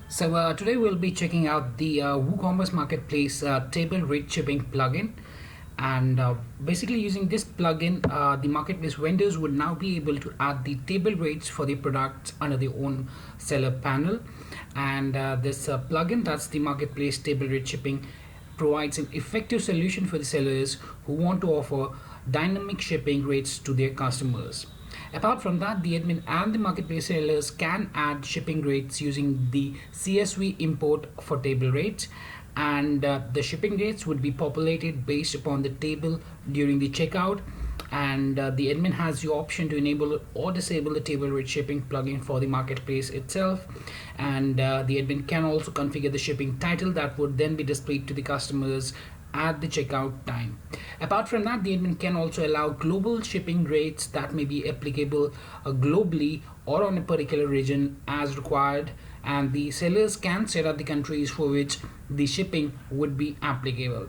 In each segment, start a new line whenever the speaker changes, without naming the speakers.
Today we'll be checking out the WooCommerce Marketplace table rate shipping plugin, and basically using this plugin, the marketplace vendors would now be able to add the table rates for the products under their own seller panel. And this plugin, that's the marketplace table rate shipping, provides an effective solution for the sellers who want to offer dynamic shipping rates to their customers. Apart from that, the admin and the marketplace sellers can add shipping rates using the CSV import for table rates, and the shipping rates would be populated based upon the table during the checkout. And the admin has the option to enable or disable the table rate shipping plugin for the marketplace itself. And the admin can also configure the shipping title that would then be displayed to the customers at the checkout time. Apart from that, the admin can also allow global shipping rates that may be applicable globally or on a particular region as required, and the sellers can set up the countries for which the shipping would be applicable.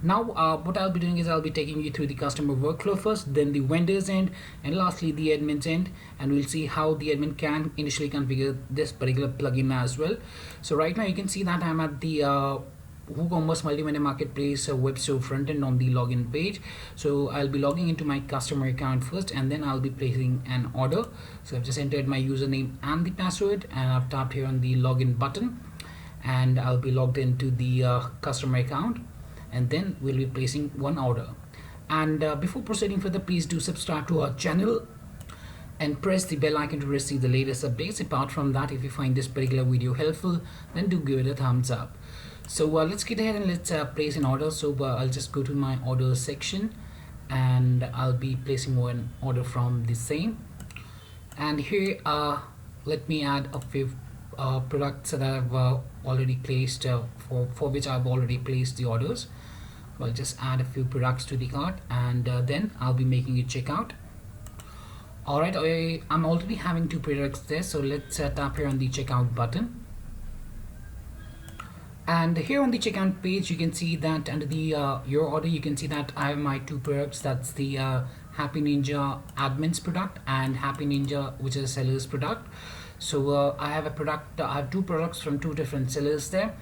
Now what I'll be doing is I'll be taking you through the customer workflow first, then the vendor's end, and lastly the admin's end, and we'll see how the admin can initially configure this particular plugin as well. So right now you can see that I'm at the WooCommerce multi-vendor marketplace web store front end on the login page. So I'll be logging into my customer account first, and then I'll be placing an order. So I've just entered my username and the password, and I've tapped here on the login button, and I'll be logged into the customer account, and then we'll be placing one order. And before proceeding further, please do subscribe to our channel and press the bell icon to receive the latest updates. Apart from that, if you find this particular video helpful, then do give it a thumbs up. So let's get ahead and let's place an order. So I'll just go to my order section, and I'll be placing one order from the same. And here let me add a few products that I've already placed for which I've already placed the orders. So I'll just add a few products to the cart, and then I'll be making a checkout. Alright, I'm already having two products there, so let's tap here on the checkout button. And here on the checkout page, you can see that under the your order, you can see that I have my two products. That's the Happy Ninja admin's product and Happy Ninja, which is a seller's product. So I have two products from two different sellers there,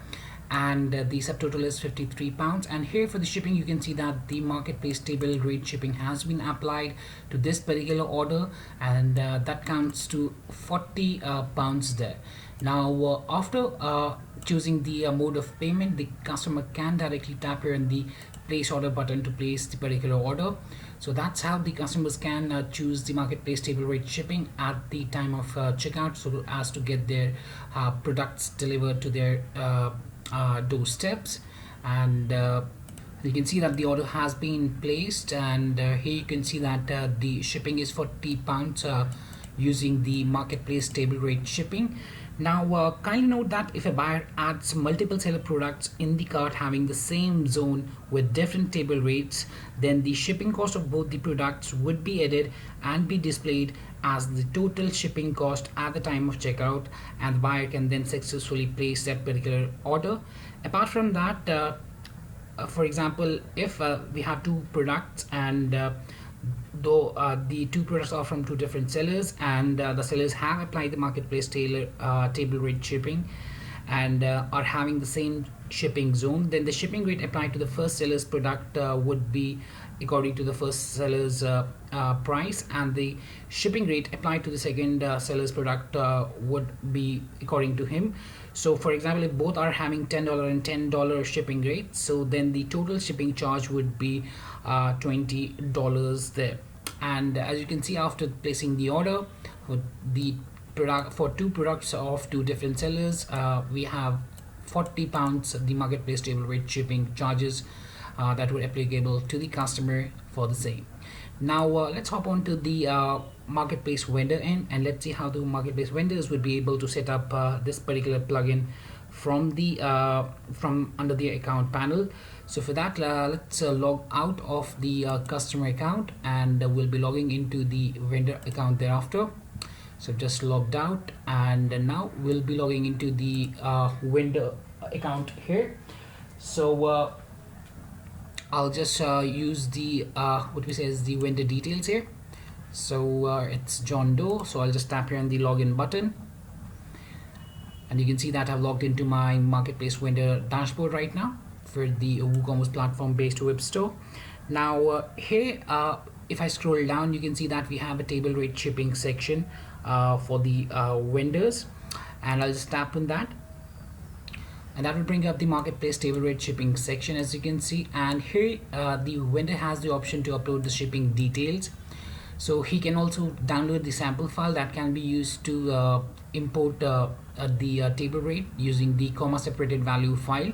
and the subtotal is £53. And here for the shipping, you can see that the marketplace table rate shipping has been applied to this particular order, and that counts to £40 there. Now after choosing the mode of payment, the customer can directly tap here on the place order button to place the particular order. So that's how the customers can choose the marketplace table rate shipping at the time of checkout, so as to get their products delivered to their doorsteps. And you can see that the order has been placed, and here you can see that the shipping is £40 using the marketplace table rate shipping. Now kindly note that if a buyer adds multiple seller products in the cart having the same zone with different table rates, then the shipping cost of both the products would be added and be displayed as the total shipping cost at the time of checkout, and the buyer can then successfully place that particular order. Apart from that, for example, if we have two products, and though the two products are from two different sellers, and the sellers have applied the marketplace table rate shipping and are having the same shipping zone, then the shipping rate applied to the first seller's product would be according to the first seller's price, and the shipping rate applied to the second seller's product would be according to him. So for example, if both are having $10 and $10 shipping rates, so then the total shipping charge would be $20 there. And as you can see, after placing the order for the product for two products of two different sellers, we have £40 the marketplace table rate shipping charges that were applicable to the customer for the same. Now let's hop on to the marketplace vendor end, and let's see how the marketplace vendors would be able to set up this particular plugin from the from under the account panel. So for that, let's log out of the customer account, and we'll be logging into the vendor account thereafter. So just logged out, and now we'll be logging into the vendor account here. So I'll just use the what we say is the vendor details here. So it's John Doe, so I'll just tap here on the login button, And you can see that I've logged into my marketplace vendor dashboard right now for the WooCommerce platform based web store. Now here if I scroll down, you can see that we have a table rate shipping section for the vendors, and I'll just tap on that, and that will bring up the marketplace table rate shipping section, as you can see. And here the vendor has the option to upload the shipping details, so he can also download the sample file that can be used to import the table rate using the comma separated value file.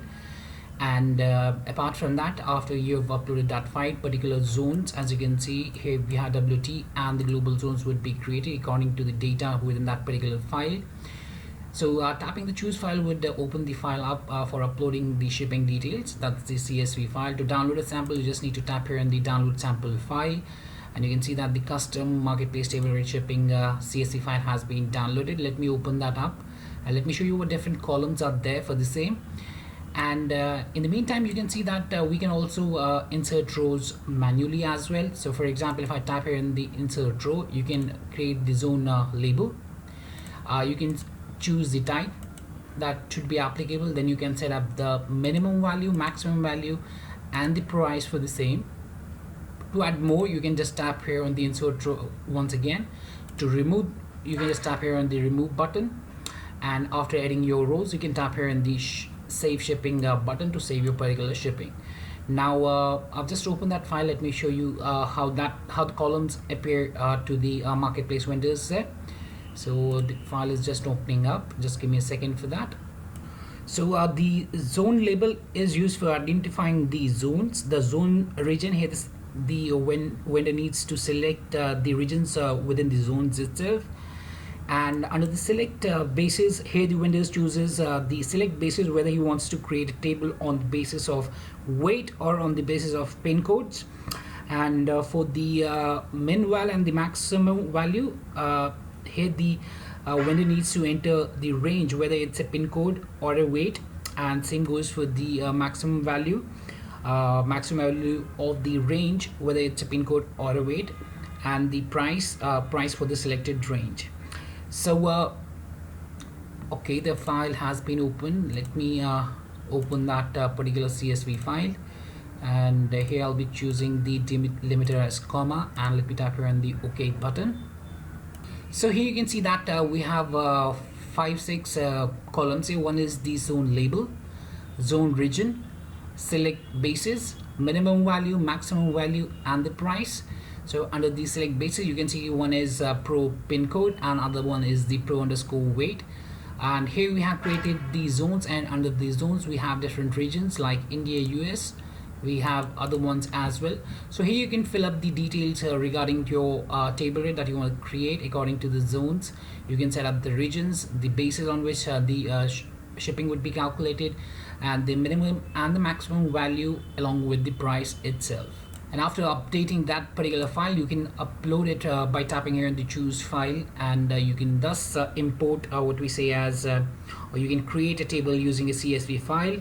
And apart from that, after you've uploaded that file, particular zones, as you can see here, we have WT and the global zones would be created according to the data within that particular file. So tapping the choose file would open the file up for uploading the shipping details. That's the CSV file. To download a sample, you just need to tap here on the download sample file, and you can see that the custom marketplace table rate shipping CSV file has been downloaded. Let me open that up and let me show you what different columns are there for the same. And in the meantime, you can see that we can also insert rows manually as well. So for example, if I tap here in the insert row, you can create the zone label. You can choose the type that should be applicable. Then you can set up the minimum value, maximum value, and the price for the same. To add more, you can just tap here on the insert row once again. To remove, you can just tap here on the remove button. And after adding your rows, you can tap here on the save shipping button to save your particular shipping. Now I've just opened that file. Let me show you how the columns appear to the marketplace vendors there. So the file is just opening up. Just give me a second for that. So the zone label is used for identifying the zones, the zone region. Here the vendor needs to select the regions within the zones itself. And under the select basis, here the vendor chooses the select basis, whether he wants to create a table on the basis of weight or on the basis of pin codes. And for the min val and the maximum value, here the vendor needs to enter the range, whether it's a pin code or a weight. And same goes for the maximum value of the range, whether it's a pin code or a weight, and the price for the selected range. So okay, the file has been opened. Let me open that particular CSV file, and here I'll be choosing the delimiter as comma, and let me tap here on the OK button. So here you can see that we have 5-6 columns here. One is the zone label, zone region, select basis, minimum value, maximum value, and the price. So under the select basis, you can see one is pro pin code and other one is the pro underscore weight. And here we have created the zones, and under the zones we have different regions like India, US. We have other ones as well. So here you can fill up the details regarding your table rate that you want to create according to the zones. You can set up the regions, the basis on which the shipping would be calculated, and the minimum and the maximum value along with the price itself. And after updating that particular file, you can upload it by tapping here on the choose file, and you can thus import what we say as or you can create a table using a CSV file.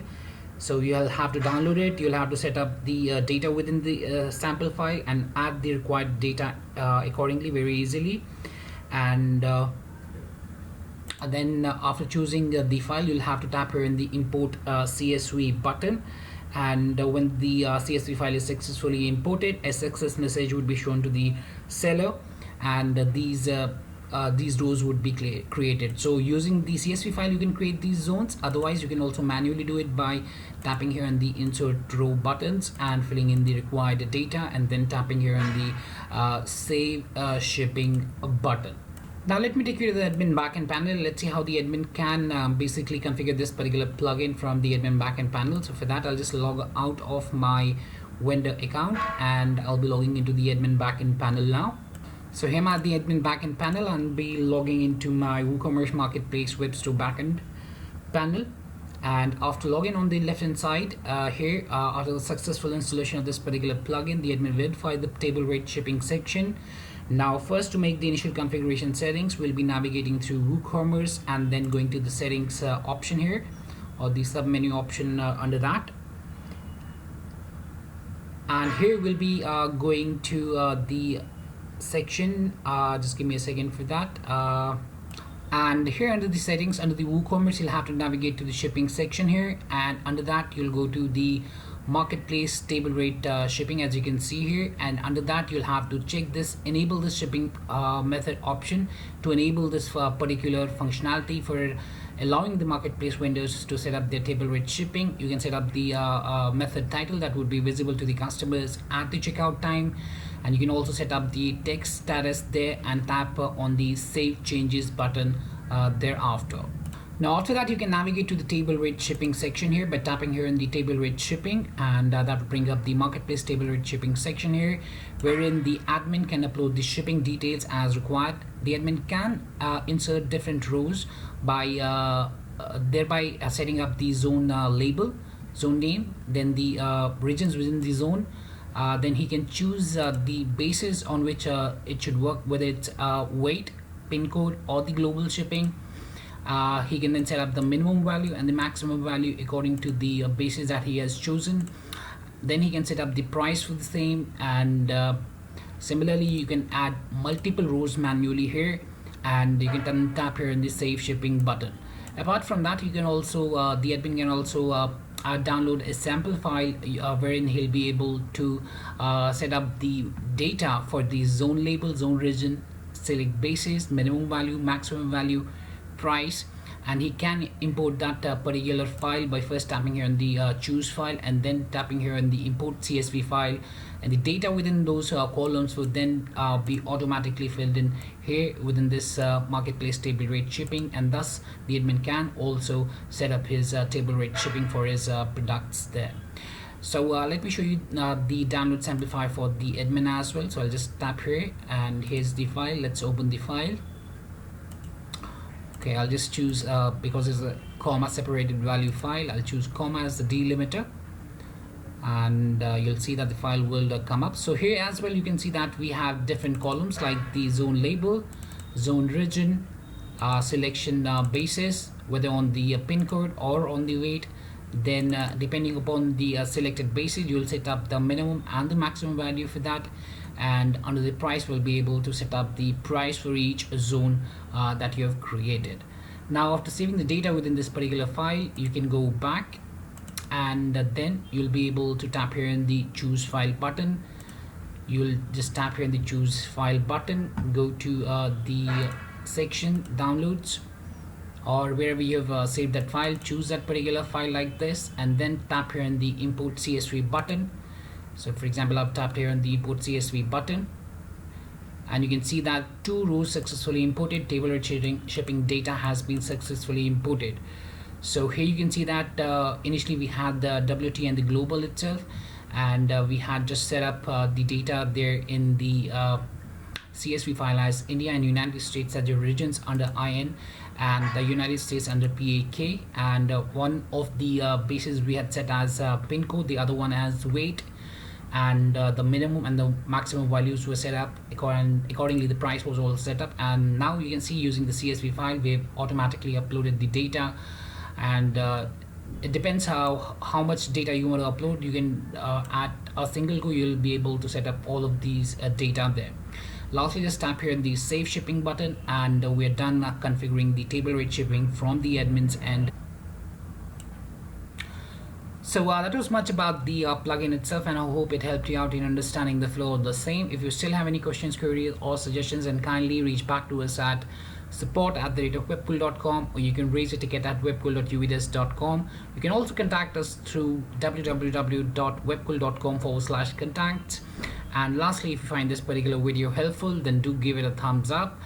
So you'll have to download it, you'll have to set up the data within the sample file and add the required data accordingly very easily. And then after choosing the file, you'll have to tap here in the import CSV button. And when the CSV file is successfully imported, a success message would be shown to the seller, and these rows would be created. So using the CSV file, you can create these zones. Otherwise, you can also manually do it by tapping here on the insert row buttons and filling in the required data, and then tapping here on the save shipping button. Now let me take you to the admin backend panel. Let's see how the admin can basically configure this particular plugin from the admin backend panel. So for that, I'll just log out of my vendor account and I'll be logging into the admin backend panel now. So here I'm at the admin backend panel and I'll be logging into my WooCommerce Marketplace Web Store backend panel. And after login on the left hand side here, after the successful installation of this particular plugin, the admin verified the table rate shipping section. Now first, to make the initial configuration settings, we'll be navigating through WooCommerce and then going to the settings option here, or the sub menu option under that. And here we'll be going to the section, just give me a second for that, And here under the settings, under the WooCommerce, you'll have to navigate to the shipping section here, and under that you'll go to the marketplace table rate shipping, as you can see here, and under that you'll have to check this enable this shipping method option to enable this particular functionality for allowing the marketplace vendors to set up their table rate shipping. You can set up the method title that would be visible to the customers at the checkout time, and you can also set up the text status there and tap on the save changes button thereafter. Now after that, you can navigate to the table rate shipping section here by tapping here in the table rate shipping, and that will bring up the marketplace table rate shipping section here, wherein the admin can upload the shipping details as required. The admin can insert different rows by thereby setting up the zone label, zone name, then the regions within the zone. Then he can choose the basis on which it should work, whether it's weight, pin code, or the global shipping. He can then set up the minimum value and the maximum value according to the basis that he has chosen. Then he can set up the price for the same, and similarly you can add multiple rows manually here, and you can tap here in the save shipping button. Apart from that, you can also the admin can also download a sample file wherein he'll be able to set up the data for the zone label, zone region, select basis, minimum value, maximum value, price, and he can import that particular file by first tapping here on the choose file and then tapping here on the import CSV file, and the data within those columns will then be automatically filled in here within this marketplace table rate shipping, and thus the admin can also set up his table rate shipping for his products there. So let me show you the download sample file for the admin as well. So I'll just tap here, and here's the file. Let's open the file. Okay, I'll just choose because it's a comma separated value file, I'll choose comma as the delimiter, and you'll see that the file will come up. So here as well you can see that we have different columns like the zone label, zone region, selection basis, whether on the pin code or on the weight. Then depending upon the selected basis, you'll set up the minimum and the maximum value for that, and under the price we'll be able to set up the price for each zone that you have created. Now after saving the data within this particular file, you can go back, and then you'll be able to tap here in the choose file button. You'll just tap here in the choose file button, go to the section downloads, or wherever you have saved that file, choose that particular file like this, and then tap here in the import CSV button. So for example, I've tapped here on the import CSV button, and you can see that 2 rows successfully imported. Table rate shipping data has been successfully imported. So here you can see that initially we had the WT and the global itself, and we had just set up the data there in the CSV file as India and United States as your regions under IN, and the United States under PAK, and one of the bases we had set as pin code, the other one as weight, and the minimum and the maximum values were set up accordingly. The price was all set up, and now you can see using the CSV file we've automatically uploaded the data, and it depends how much data you want to upload. You can at a single go you'll be able to set up all of these data there. Lastly, just tap here in the save shipping button, and we're done configuring the table rate shipping from the admin's end. So that was much about the plugin itself, and I hope it helped you out in understanding the flow of the same. If you still have any questions, queries, or suggestions, then kindly reach back to us at support@webkul.com, or you can raise a ticket at webkul.uvidesk.com. You can also contact us through www.webkul.com/contact. And lastly, if you find this particular video helpful, then do give it a thumbs up.